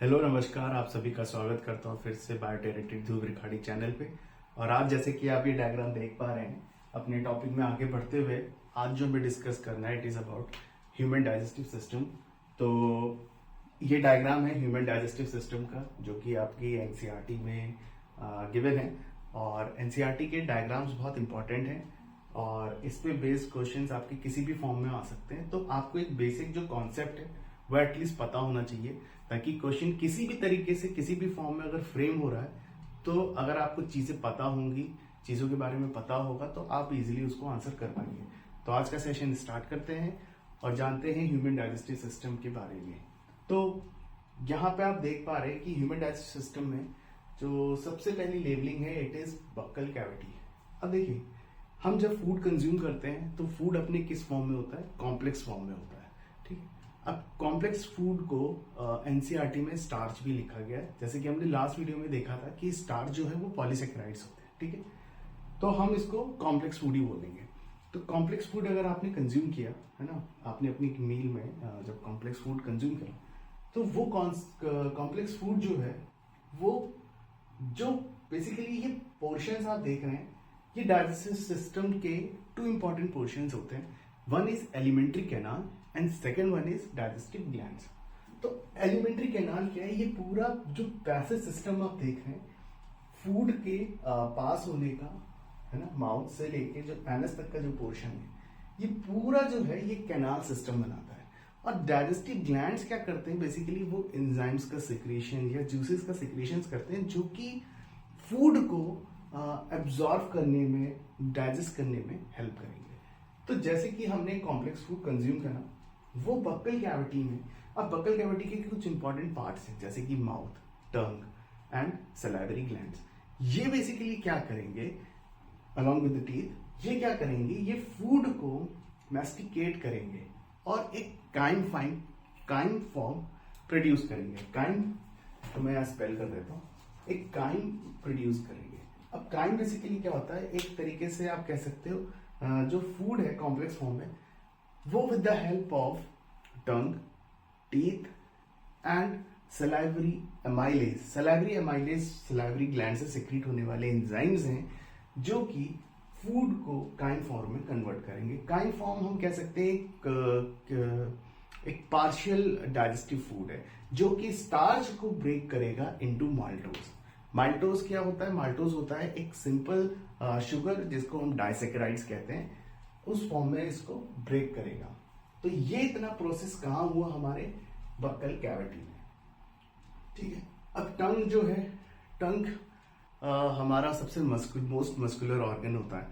Hello नमस्कार, आप सभी का स्वागत करता हूँ फिर से बायोटेरेटिव ध्रुव रिखाड़ी चैनल पे। और आज जैसे कि आप ये डायग्राम देख पा रहे हैं, अपने टॉपिक में आगे बढ़ते हुए आज जो हमें डिस्कस करना है it is about human digestive system. तो ये डायग्राम है ह्यूमन डाइजेस्टिव सिस्टम का, जो कि आपकी एनसीईआरटी में गिवन है। और एनसीईआरटी के डायग्राम्स बहुत इंपॉर्टेंट हैं और इस पे बेस्ड क्वेश्चंस आपके किसी भी फॉर्म में आ सकते हैं। तो आपको एक बेसिक जो कॉन्सेप्ट है वो एटलीस्ट पता होना चाहिए, ताकि क्वेश्चन किसी भी तरीके से किसी भी फॉर्म में अगर फ्रेम हो रहा है तो अगर आपको चीजें पता होंगी, चीजों के बारे में पता होगा, तो आप इजीली उसको आंसर कर पाएंगे। तो आज का सेशन स्टार्ट करते हैं और जानते हैं ह्यूमन डाइजेस्टिव सिस्टम के बारे में। तो यहाँ पे आप देख पा रहे हैं कि ह्यूमन डाइजेस्टिव सिस्टम में जो सबसे पहली लेबलिंग है इट इज बक्कल कैविटी। अब देखिए, हम जब फूड कंज्यूम करते हैं तो फूड अपने किस फॉर्म में होता है? कॉम्प्लेक्स फॉर्म में होता है, ठीक है। अब कॉम्प्लेक्स फूड को एनसीईआरटी में स्टार्च भी लिखा गया है, जैसे कि हमने लास्ट वीडियो में देखा था कि स्टार्च जो है वो पॉलीसेकेराइड्स होते हैं, ठीक है। तो हम इसको कॉम्प्लेक्स फूड ही बोलेंगे। तो कॉम्प्लेक्स फूड अगर आपने कंज्यूम किया है ना, आपने अपनी मील में जब कॉम्प्लेक्स फूड कंज्यूम करा, तो वो कॉम्प्लेक्स फूड जो है वो जो बेसिकली ये पोर्शंस आप देख रहे हैं, ये डाइजेस्टिव सिस्टम के टू इंपॉर्टेंट पोर्शंस होते हैं। One is alimentary canal and second one is digestive glands. तो एलिमेंट्री कैनाल क्या है? ये पूरा जो पैसेज सिस्टम आप देख रहे हैं फूड के पास होने का, है ना, माउथ से लेके जो एनस तक का जो पोर्शन है, ये पूरा जो है ये कैनाल सिस्टम बनाता है। और डाइजेस्टिव ग्लैंड्स क्या करते हैं? बेसिकली वो एंजाइम्स का सिक्रेशन या जूसेस का सिक्रेशन करते हैं, जो कि फूड को एब्जॉर्ब करने में, डाइजेस्ट करने में हेल्प करेंगे। तो जैसे कि हमने कॉम्प्लेक्स फूड कंज्यूम करा, वो बक्कल कैविटी में, अब बक्कल कैविटी के कुछ इंपॉर्टेंट पार्ट्स हैं जैसे कि mouth, tongue and salivary glands. ये बेसिकली क्या करेंगे अलॉन्ग विद द टीथ? ये क्या करेंगे? ये फूड को मैस्टिकेट करेंगे और एक काइम फॉर्म प्रोड्यूस करेंगे। काइम तो मैं यहाँ स्पेल कर देता हूँ, एक काइम प्रोड्यूस करेंगे। अब काइम बेसिकली क्या होता है? एक तरीके से आप कह सकते हो जो फूड है कॉम्प्लेक्स फॉर्म में, वो with the help of tongue, teeth and salivary amylase. Salivary gland से सिक्रीट होने वाले एंजाइम्स हैं जो कि फूड को काइम फॉर्म में कन्वर्ट करेंगे। काइम फॉर्म हम कह सकते हैं एक पार्शियल डाइजेस्टिव फूड है जो कि स्टार्च को ब्रेक करेगा इनटू माल्टोज। माल्टोज क्या होता है? माल्टोज होता है एक सिंपल शुगर जिसको हम डाइसेकेराइड्स कहते हैं, उस फॉर्म में इसको ब्रेक करेगा। तो ये इतना प्रोसेस कहाँ हुआ? हमारे बक्कल कैविटी में, ठीक है। अब टंग जो है, टंग हमारा सबसे मोस्ट मस्कुलर ऑर्गन होता है।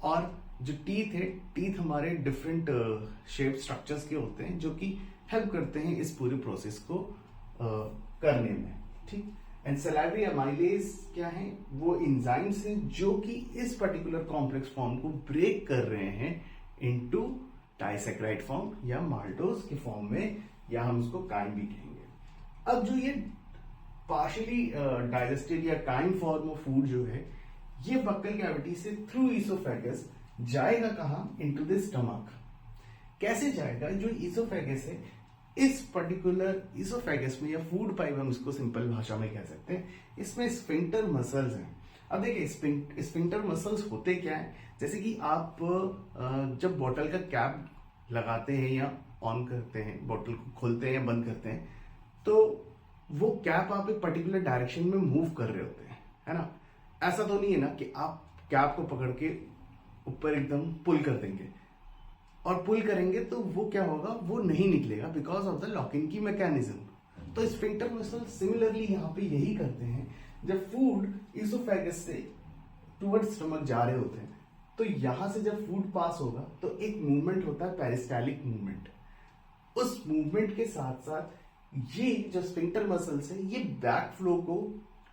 और जो टीथ है, टीथ हमारे डिफरेंट शेप स्ट्रक्चर्स के होते हैं जो कि हेल्प करते हैं इस पूरे प्रोसेस को करने में, ठीक। एंड सलाइवरी एमाइलेज क्या है? वो एंजाइम्स हैं जो कि इस पर्टिकुलर कॉम्प्लेक्स फॉर्म को ब्रेक कर रहे हैं इनटू डाइसेकेराइड फॉर्म या माल्टोज के फॉर्म में, या हम उसको काइम भी कहेंगे। अब जो ये पार्शियली डाइजेस्टेड या काइम फॉर्म ऑफ फूड जो है, ये बक्कल कैविटी से थ्रू ईसोफेगस जाएगा कहां? Into the stomach. कैसे जाएगा? जो ईसोफेगस है, इस पर्टिकुलर ईसोफेगस में या फूड पाइप हम इसको सिंपल भाषा में कह सकते हैं, इसमें स्फिंक्टर मसल्स हैं। अब देखिए स्फिंक्टर मसल्स होते क्या है? जैसे कि आप जब बोतल का कैप लगाते हैं या ऑन करते हैं, बोतल को खोलते हैं या बंद करते हैं, तो वो कैप आप एक पर्टिकुलर डायरेक्शन में मूव कर रहे होते हैं, है ना। ऐसा तो नहीं है ना कि आप कैप को पकड़ के ऊपर एकदम पुल कर देंगे, और पुल करेंगे तो वो क्या होगा? वो नहीं निकलेगा बिकॉज ऑफ द लॉकिंग की मैकेनिज्म। तो स्फिंक्टर मसल सिमिलरली यहाँ पे यही करते हैं। जब फूड ईसोफेगस से टुवर्ड्स स्टमक जा रहे होते हैं, तो यहां से जब फूड पास होगा तो एक मूवमेंट होता है, पेरिस्टालिक मूवमेंट। उस मूवमेंट के साथ साथ ये जो स्फिंक्टर मसल्स है, ये बैक फ्लो को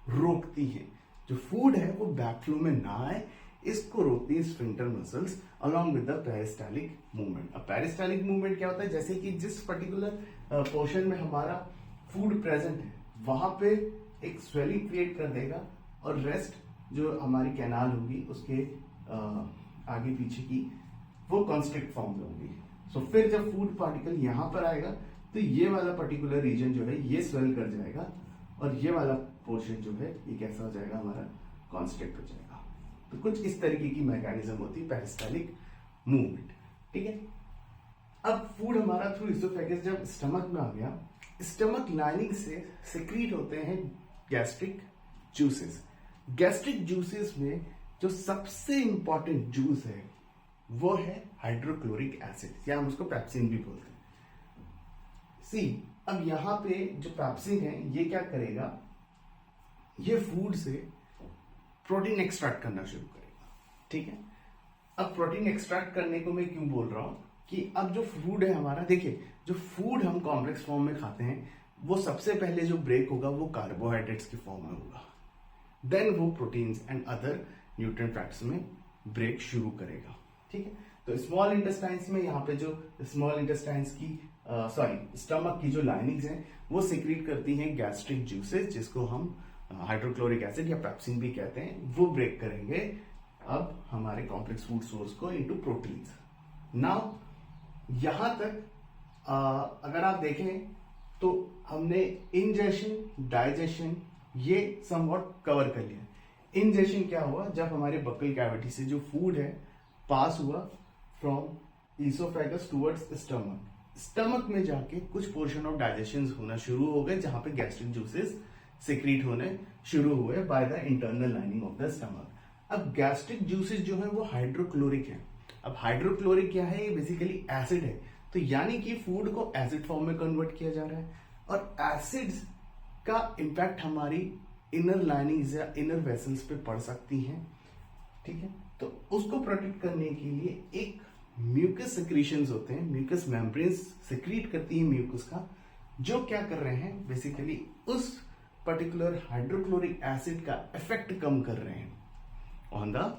रोकती है। जो फूड है वो बैक फ्लो में ना आए, इसको रोकती है sphincter muscles along with the peristaltic movement. अब पेरिस्टालिक मूवमेंट क्या होता है? जैसे कि जिस पर्टिकुलर पोर्शन में हमारा फूड प्रेजेंट है, वहां पे एक स्वेलिंग क्रिएट कर देगा, और रेस्ट जो हमारी कैनाल होगी उसके आगे पीछे की, वो कॉन्स्ट्रिक्ट फॉर्म में होगी। सो फिर जब फूड पार्टिकल यहां पर आएगा तो ये वाला पर्टिकुलर रीजन जो है ये स्वेल कर जाएगा और ये वाला पोर्शन जो है ये कैसा हो जाएगा, हमारा कॉन्स्ट्रिक्ट हो जाएगा। तो कुछ इस तरीके की मैकेनिज्म होती है पेरिस्टालिक मूवमेंट, ठीक है। अब फूड हमारा थ्रू इसोफेगस जब स्टमक में आ गया, स्टमक लाइनिंग से सिक्रीट होते हैं गैस्ट्रिक जूसेस। गैस्ट्रिक जूसेस में जो सबसे इंपॉर्टेंट जूस है वो है हाइड्रोक्लोरिक एसिड, या हम उसको पेप्सिन भी बोलते हैं। अब यहां पे जो पेप्सिन है ये क्या करेगा, ये फूड से प्रोटीन एक्सट्रैक्ट करना शुरू करेगा, ठीक है। अब प्रोटीन एक्सट्रैक्ट करने को मैं क्यों बोल रहा हूं कि अब जो फूड है हमारा, देखिए जो फूड हम कॉम्प्लेक्स फॉर्म में खाते हैं वो सबसे पहले जो ब्रेक होगा वो कार्बोहाइड्रेट्स की फॉर्म में होगा, देन वो proteins and other nutrient facts में ब्रेक शुरू करेगा, ठीक है। तो स्मॉल इंटेस्टाइन्स में यहाँ पे जो स्मॉल इंटेस्टाइन्स की स्टमक की जो लाइनिंग्स हैं वो सिक्रीट करती हैं गैस्ट्रिक जूसेस, जिसको हम हाइड्रोक्लोरिक एसिड या पेप्सिन भी कहते हैं, वो ब्रेक करेंगे अब हमारे कॉम्प्लेक्स फूड सोर्स को इनटू प्रोटीन्स। नाउ यहां तक अगर आप देखें तो हमने इंजेशन डाइजेशन ये समवॉट कवर कर लिया। इंजेशन क्या हुआ, जब हमारे बकल कैविटी से जो फूड है पास हुआ from oesophagus towards stomach, stomach में जाके कुछ पोर्शन ऑफ डाइजेशन होना शुरू हो गए जहां पे गैस्ट्रिक जूसेस सिक्रीट होने शुरू हुए by the internal lining of the stomach. अब गैस्ट्रिक जूसेस जो है वो हाइड्रोक्लोरिक है। अब हाइड्रोक्लोरिक क्या है, ये बेसिकली एसिड है, तो यानी कि फूड को एसिड फॉर्म में कन्वर्ट किया जा रहा है और एसिड्स का इम्पैक्ट हमारी इनर लाइनिंग्स या इनर वेसल्स पे पड़ सकती हैं, ठीक है। तो उसको प्रोटेक्ट करने के लिए एक म्यूकस सिक्रीशंस होते हैं, म्यूकस मेम्ब्रेन्स सिक्रीट करती है म्यूकस का, जो क्या कर रहे हैं बेसिकली उस पर्टिकुलर हाइड्रोक्लोरिक एसिड का इफेक्ट कम कर रहे हैं ऑन द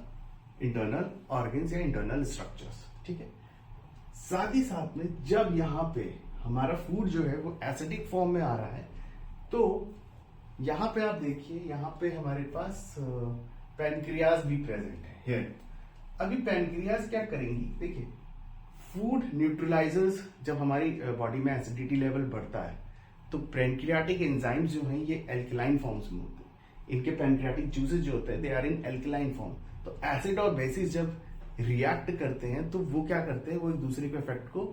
इंटरनल ऑर्गन्स या इंटरनल स्ट्रक्चर्स, ठीक है। साथ ही साथ में जब यहाँ पे हमारा फूड जो है वो एसिडिक फॉर्म में आ रहा है, तो यहाँ पे आप देखिए यहाँ पे हमारे पास पैनक्रियाज भी प्रेजेंट है हियर। अभी पैनक्रियाज क्या करेंगी, देखिए फूड न्यूट्रलाइजर्स जब हमारी बॉडी में एसिडिटी लेवल बढ़ता है तो पैनक्रियाटिक एंजाइम्स जो हैं ये एल्कलाइन फॉर्म्स में होते हैं। इनके पैनक्रियाटिक जूसेस जो होते हैं they are in alkaline form. तो एसिड और बेसिस जब रिएक्ट करते हैं तो वो क्या करते हैं, वो एक दूसरे के इफेक्ट को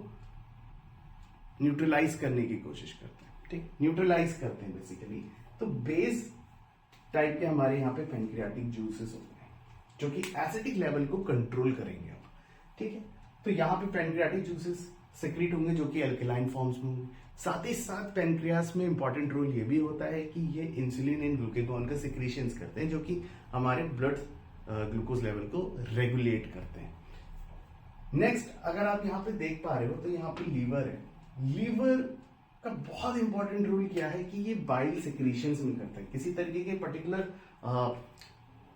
न्यूट्रलाइज करने की कोशिश करते हैं, ठीक, न्यूट्रलाइज करते हैं बेसिकली। तो बेस टाइप के हमारे यहाँ पे पैनक्रियाटिक जूसेस होते हैं जो कि एसिडिक लेवल को कंट्रोल करेंगे अब, ठीक है। तो यहाँ पे पैनक्रियाटिक जूसेस सिक्रीट होंगे जो कि अल्कलाइन फॉर्म्स में होंगे। साथ ही साथ पैनक्रियास में इंपॉर्टेंट रोल ये भी होता है कि ये इंसुलिन एंड ग्लूकेगॉन का सिक्रीशंस करते हैं जो कि हमारे ब्लड ग्लूकोज लेवल को रेगुलेट करते हैं। नेक्स्ट अगर आप यहाँ पे देख पा रहे हो तो यहाँ पे लीवर है। लीवर का बहुत इंपॉर्टेंट रोल क्या है कि ये बाइल सिक्रीशंस में करता है, किसी तरीके के पर्टिकुलर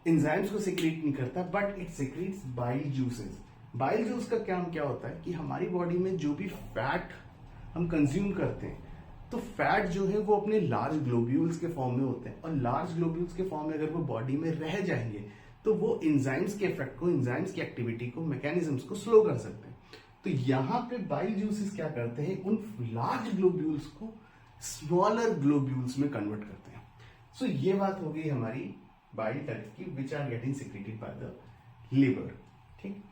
एंजाइम्स को सिक्रीट नहीं करता, but it secretes bile juices. Bile juice का काम क्या होता है कि हमारी बॉडी में जो भी फैट हम कंज्यूम करते हैं तो फैट जो है वो अपने लार्ज ग्लोब्यूल्स के फॉर्म में होते हैं और लार्ज ग्लोब्यूल्स के फॉर्म में अगर वो बॉडी में रह जाएंगे तो वो एंजाइम्स के इफेक्ट को, एंजाइम्स की एक्टिविटी को, मैकेनिज्म्स को स्लो कर सकते हैं। तो यहाँ पे बाइल जूसेस क्या करते हैं, उन लार्ज ग्लोब्यूल्स को स्मॉलर ग्लोब्यूल्स में कन्वर्ट करते हैं। सो ये बात हो गई हमारी बाइल टाइप की which are getting secreted by the liver, ठीक।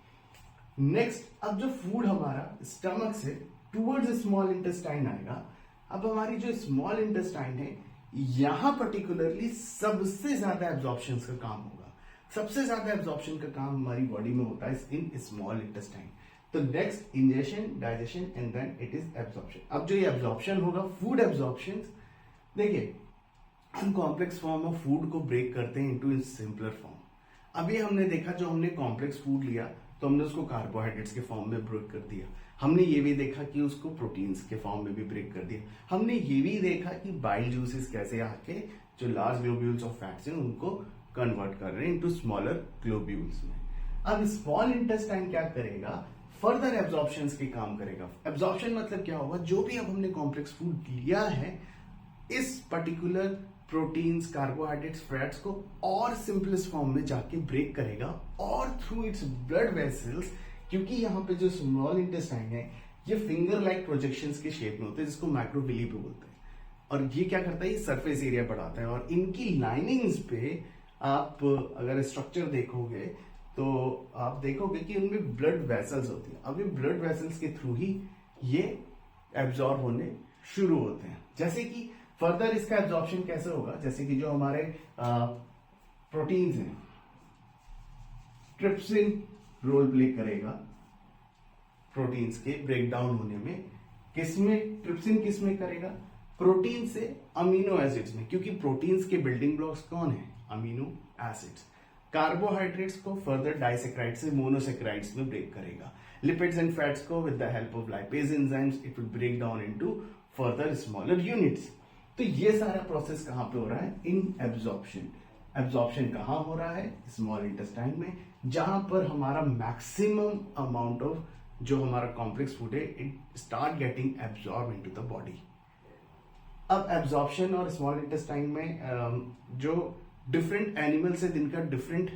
नेक्स्ट अब जो फूड हमारा स्टमक से टूवर्ड्स स्मॉल इंटेस्टाइन आएगा, अब हमारी जो स्मॉल इंटेस्टाइन है यहां पर्टिकुलरली सबसे ज्यादा एब्जॉर्प्शन का काम होगा। सबसे ज्यादा एब्जॉर्प्शन का काम हमारी बॉडी में होता है इन स्मॉल इंटेस्टाइन। तो next ingestion, digestion and then it is absorption. अब जो ये एब्जॉर्प्शन होगा, फूड एब्जॉर्प्शन, देखिए हम कॉम्प्लेक्स फॉर्म ऑफ फूड को ब्रेक करते हैं इनटू सिंपलर फॉर्म। अभी हमने देखा जो हमने कॉम्प्लेक्स फूड लिया तो हमने उसको कार्बोहाइड्रेट्स के फॉर्म में ब्रेक कर दिया। हमने ये भी देखा कि उसको प्रोटीन्स के फॉर्म में भी ब्रेक कर दिया। हमने ये भी देखा कि बाइल जूसेस कैसे आके जो लार्ज ग्लोब्यूल्स ऑफ फैट्स हैं उनको कन्वर्ट कर रहे हैं इनटू स्मॉलर ग्लोब्यूल्स में। अब स्मॉल इंटेस्टाइन क्या करेगा, फर्दर एब्जॉर्प्शन के काम करेगा। एब्जॉर्प्शन मतलब क्या होगा, जो भी अब हमने कॉम्प्लेक्स फूड लिया है इस पर्टिकुलर प्रोटीन्स, कार्बोहाइड्रेट्स, फैट्स को और सिंपलेस्ट फॉर्म में जाके ब्रेक करेगा और थ्रू इट्स ब्लड वेसल्स, क्योंकि यहाँ पे जो स्मॉल इंटेस्टाइन है ये फिंगर लाइक प्रोजेक्शंस के शेप में होते हैं जिसको माइक्रोविली पे बोलते हैं। और ये क्या करता है, ये सरफेस एरिया बढ़ाता है। और इनकी लाइनिंग्स पे आप अगर स्ट्रक्चर देखोगे तो आप देखोगे कि उनमें ब्लड वेसल्स होती है। अब ये ब्लड वेसल्स के थ्रू ही ये एब्जॉर्ब होने शुरू होते हैं। जैसे कि फर्दर इसका एब्जॉर्प्शन कैसे होगा, जैसे कि जो हमारे प्रोटीन्स हैं, ट्रिप्सिन रोल प्ले करेगा प्रोटीन्स के ब्रेक डाउन होने में। किसमें ट्रिप्सिन किसमें करेगा, प्रोटीन से अमीनो एसिड्स में, क्योंकि प्रोटीन्स के बिल्डिंग ब्लॉक्स कौन है, अमीनो एसिड्स। कार्बोहाइड्रेट्स को फर्दर डाइसेक्राइड से मोनोसेक्राइड्स में ब्रेक करेगा। लिपिड्स एंड फैट्स को with the help of lipase enzymes it will break down into further smaller units. तो ये सारा प्रोसेस कहां पे हो रहा है, इन एब्जॉर्प्शन। एब्जॉर्प्शन कहां हो रहा है, स्मॉल इंटेस्टाइन में, जहां पर हमारा मैक्सिमम अमाउंट ऑफ जो हमारा कॉम्प्लेक्स फूड है it start getting absorb into the body. अब एब्जॉर्प्शन और स्मॉल इंटेस्टाइन में जो डिफरेंट एनिमल से जिनका डिफरेंट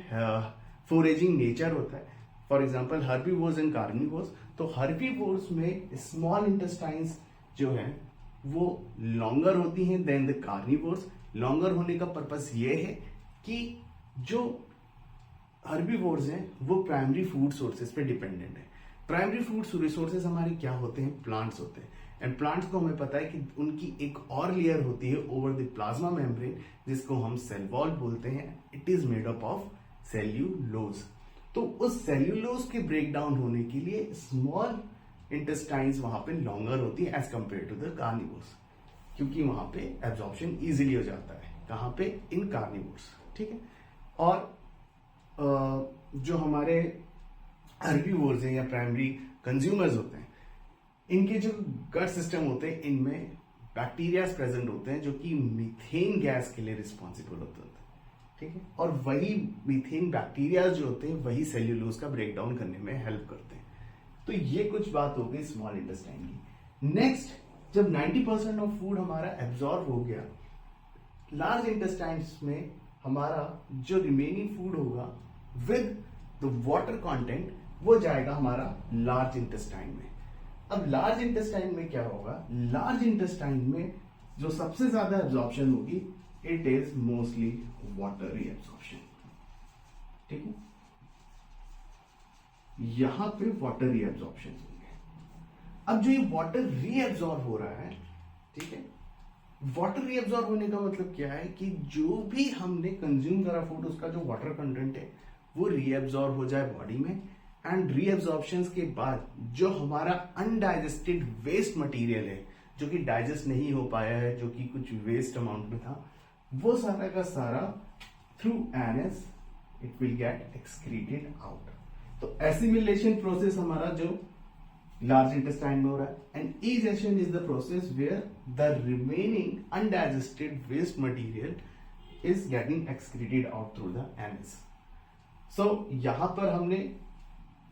फोरेजिंग नेचर होता है, for example herbivores and carnivores. तो हर्बीवोर्स में स्मॉल इंटेस्टाइन्स जो है वो लॉन्गर होती हैं देन द कार्निवोर्स। लॉन्गर होने का पर्पस ये है कि जो हर्बीवोर्स हैं वो प्राइमरी फूड सोर्सेज पे डिपेंडेंट है। प्राइमरी फूड रिसोर्सेज हमारे क्या होते हैं, प्लांट्स होते हैं। एंड प्लांट्स को हमें पता है कि उनकी एक और लेयर होती है ओवर द प्लाज्मा मेम्ब्रेन जिसको हम सेल वॉल बोलते हैं। It is made up of cellulose. तो उस सेल्यूलोज के ब्रेक डाउन होने के लिए स्मॉल इंटेस्टाइन्स वहां पे लॉन्गर होती है as compare to the carnivores, क्योंकि वहां पे एब्जॉर्प्शन इजीली हो जाता है। कहां पे, इन कार्निवोर्स, ठीक है। और जो हमारे हर्बीवोर्स हैं या प्राइमरी कंज्यूमर्स होते हैं, इनके जो गट सिस्टम होते हैं इनमें बैक्टीरिया प्रेजेंट होते हैं जो कि मीथेन गैस के लिए रिस्पॉन्सिबल होते हैं, ठीक है। और वही मीथेन बैक्टीरिया जो होते हैं वही सेल्यूलोज का ब्रेक डाउन करने में हेल्प करते हैं। तो ये कुछ बात हो गई स्मॉल इंटेस्टाइन की। नेक्स्ट, जब 90% ऑफ फूड हमारा एब्जॉर्ब हो गया, लार्ज इंटेस्टाइन्स में हमारा जो रिमेनिंग फूड होगा विद द वाटर कंटेंट वो जाएगा हमारा लार्ज इंटेस्टाइन में। अब लार्ज इंटेस्टाइन में क्या होगा, लार्ज इंटेस्टाइन में जो सबसे ज्यादा एब्जॉर्प्शन होगी it is mostly water reabsorption, ठीक है। यहां पे वाटर रीएब्जॉर्प्शन होंगे। अब जो ये वाटर रीएब्जॉर्ब हो रहा है, ठीक है, वाटर रीएब्जॉर्ब होने का मतलब क्या है कि जो भी हमने कंज्यूम करा फूड उसका जो वाटर कंटेंट है वो रीएब्जॉर्ब हो जाए बॉडी में। एंड रीएब्जॉर्प्शन के बाद जो हमारा अनडाइजेस्टेड वेस्ट मटेरियल है जो कि डाइजेस्ट नहीं हो पाया है, जो कि कुछ वेस्ट अमाउंट में था, वो सारा का सारा through anus it will get excreted out. तो एसिमिलेशन प्रोसेस हमारा जो लार्ज इंटेस्टाइन में हो रहा है। And egestion is the process where the remaining undigested waste material is getting excreted out through the anus. So यहां पर हमने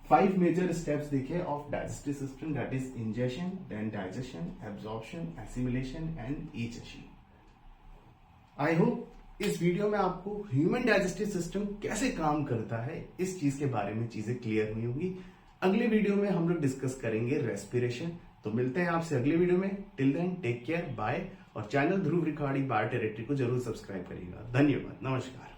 5 मेजर स्टेप्स देखे of digestive system, that is ingestion, then digestion, absorption, assimilation and egestion. I hope इस video में आपको human digestive system कैसे काम करता है इस चीज के बारे में चीजें क्लियर हुई होंगी। अगले वीडियो में हम लोग डिस्कस करेंगे रेस्पिरेशन। तो मिलते हैं आपसे अगले वीडियो में। Till then take care, bye. और channel Dhruv Rikhari bio territory को जरूर सब्सक्राइब करिएगा। धन्यवाद, नमस्कार।